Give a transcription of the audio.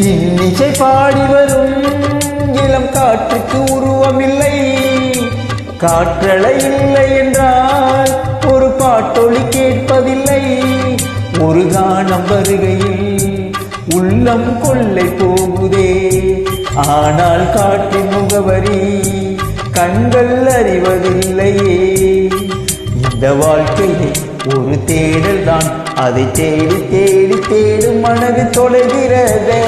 இன்னிசை பாடி வரும் இளம் காற்றுக்கு உருவமில்லை. காற்றலை இல்லை என்றால் ஒரு பாட்டொலி கேட்பதில்லை. ஒரு கானம் வருகையில் உள்ளம் கொள்ளை போகுதே. ஆனால் காற்றின் முகவரி கண்கள் அறிவதில்லையே. இந்த வாழ்க்கையை ஒரு தேடல் தான், அதை தேடி தேடி தேடும் மனது தொலைகிறதே.